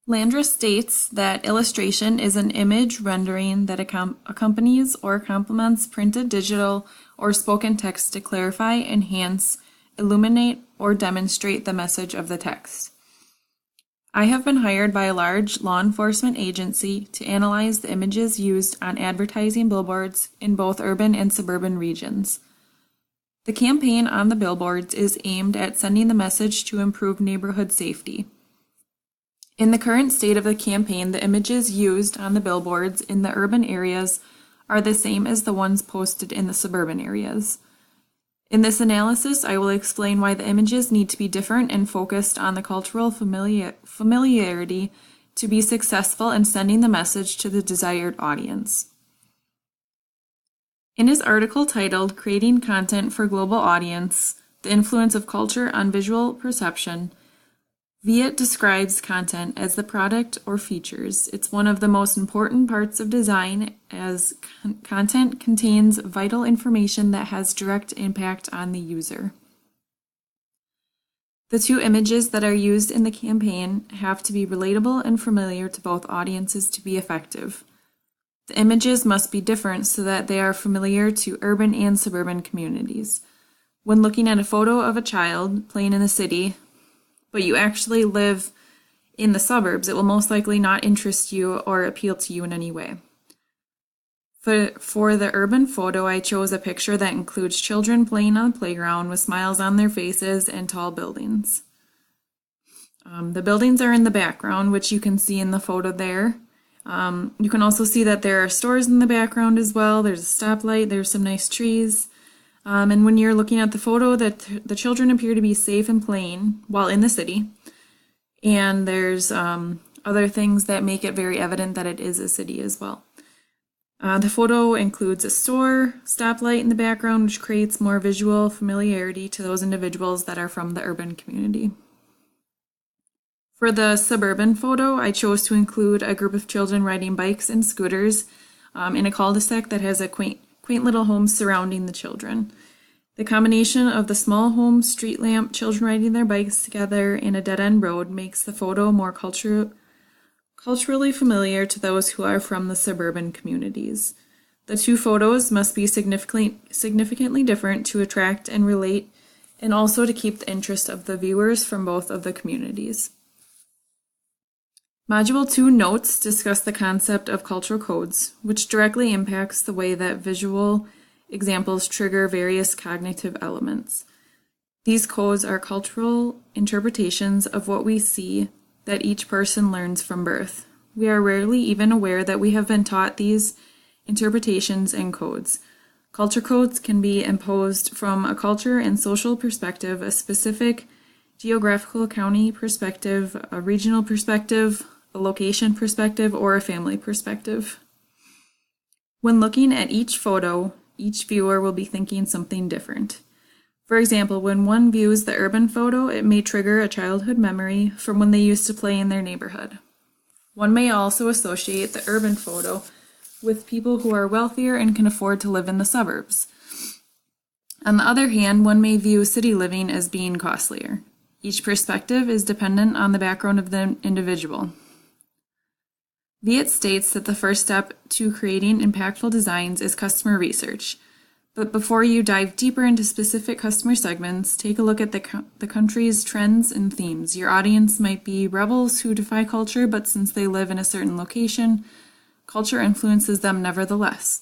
Landra states that illustration is an image rendering that accompanies or complements printed, digital, or spoken text to clarify, enhance, illuminate, or demonstrate the message of the text. I have been hired by a large law enforcement agency to analyze the images used on advertising billboards in both urban and suburban regions. The campaign on the billboards is aimed at sending the message to improve neighborhood safety. In the current state of the campaign, the images used on the billboards in the urban areas are the same as the ones posted in the suburban areas. In this analysis, I will explain why the images need to be different and focused on the cultural familiarity to be successful in sending the message to the desired audience. In his article titled Creating Content for Global Audience, The Influence of Culture on Visual Perception, Viet describes content as the product or features. It's one of the most important parts of design, as content contains vital information that has direct impact on the user. The two images that are used in the campaign have to be relatable and familiar to both audiences to be effective. The images must be different so that they are familiar to urban and suburban communities. When looking at a photo of a child playing in the city, but you actually live in the suburbs, it will most likely not interest you or appeal to you in any way. For the urban photo, I chose a picture that includes children playing on the playground with smiles on their faces and tall buildings. The buildings are in the background, which you can see in the photo there. You can also see that there are stores in the background as well. There's a stoplight, there's some nice trees. And when you're looking at the photo, that the children appear to be safe and playing while in the city. And there's other things that make it very evident that it is a city as well. The photo includes a store, stoplight in the background, which creates more visual familiarity to those individuals that are from the urban community. For the suburban photo, I chose to include a group of children riding bikes and scooters in a cul-de-sac that has a quaint little homes surrounding the children. The combination of the small home, street lamp, children riding their bikes together, and a dead-end road makes the photo more culturally familiar to those who are from the suburban communities. The two photos must be significantly different to attract and relate, and also to keep the interest of the viewers from both of the communities. Module 2 notes discuss the concept of cultural codes, which directly impacts the way that visual examples trigger various cognitive elements. These codes are cultural interpretations of what we see that each person learns from birth. We are rarely even aware that we have been taught these interpretations and codes. Culture codes can be imposed from a culture and social perspective, a specific geographical county perspective, a regional perspective, a location perspective, or a family perspective. When looking at each photo, each viewer will be thinking something different. For example, when one views the urban photo, it may trigger a childhood memory from when they used to play in their neighborhood. One may also associate the urban photo with people who are wealthier and can afford to live in the suburbs. On the other hand, one may view city living as being costlier. Each perspective is dependent on the background of the individual. Viet states that the first step to creating impactful designs is customer research. But before you dive deeper into specific customer segments, take a look at the country's trends and themes. Your audience might be rebels who defy culture, but since they live in a certain location, culture influences them nevertheless.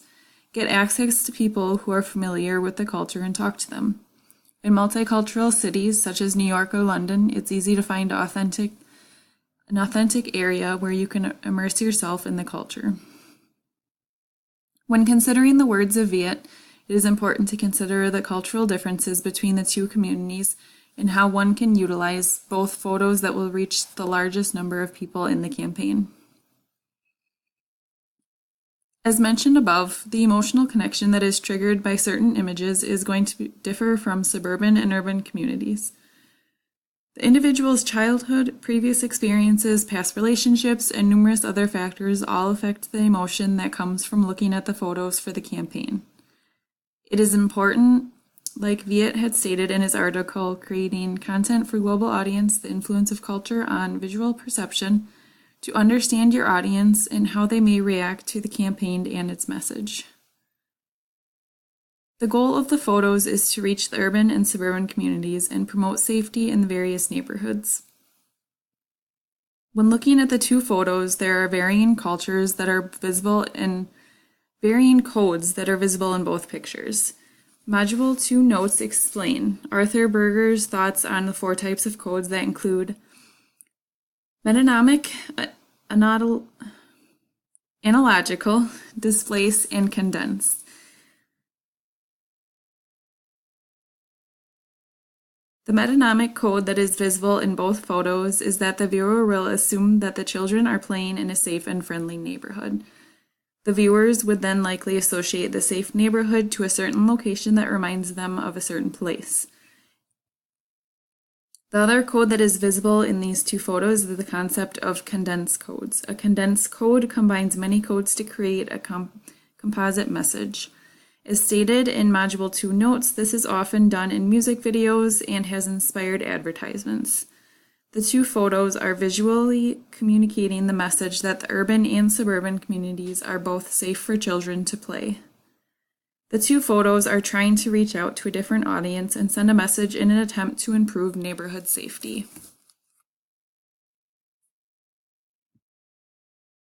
Get access to people who are familiar with the culture and talk to them. In multicultural cities such as New York or London, it's easy to find an authentic area where you can immerse yourself in the culture. When considering the words of Viet, it is important to consider the cultural differences between the two communities and how one can utilize both photos that will reach the largest number of people in the campaign. As mentioned above, the emotional connection that is triggered by certain images is going to differ from suburban and urban communities. The individual's childhood, previous experiences, past relationships, and numerous other factors all affect the emotion that comes from looking at the photos for the campaign. It is important, like Viet had stated in his article, Creating Content for Global Audience, The Influence of Culture on Visual Perception, to understand your audience and how they may react to the campaign and its message. The goal of the photos is to reach the urban and suburban communities and promote safety in the various neighborhoods. When looking at the two photos, there are varying cultures that are visible and varying codes that are visible in both pictures. Module 2 notes explain Arthur Berger's thoughts on the 4 types of codes that include metonymic, analogical, displace, and condense. The metonymic code that is visible in both photos is that the viewer will assume that the children are playing in a safe and friendly neighborhood. The viewers would then likely associate the safe neighborhood to a certain location that reminds them of a certain place. The other code that is visible in these two photos is the concept of condensed codes. A condensed code combines many codes to create a composite message. As stated in Module 2 notes, this is often done in music videos and has inspired advertisements. The two photos are visually communicating the message that the urban and suburban communities are both safe for children to play. The two photos are trying to reach out to a different audience and send a message in an attempt to improve neighborhood safety.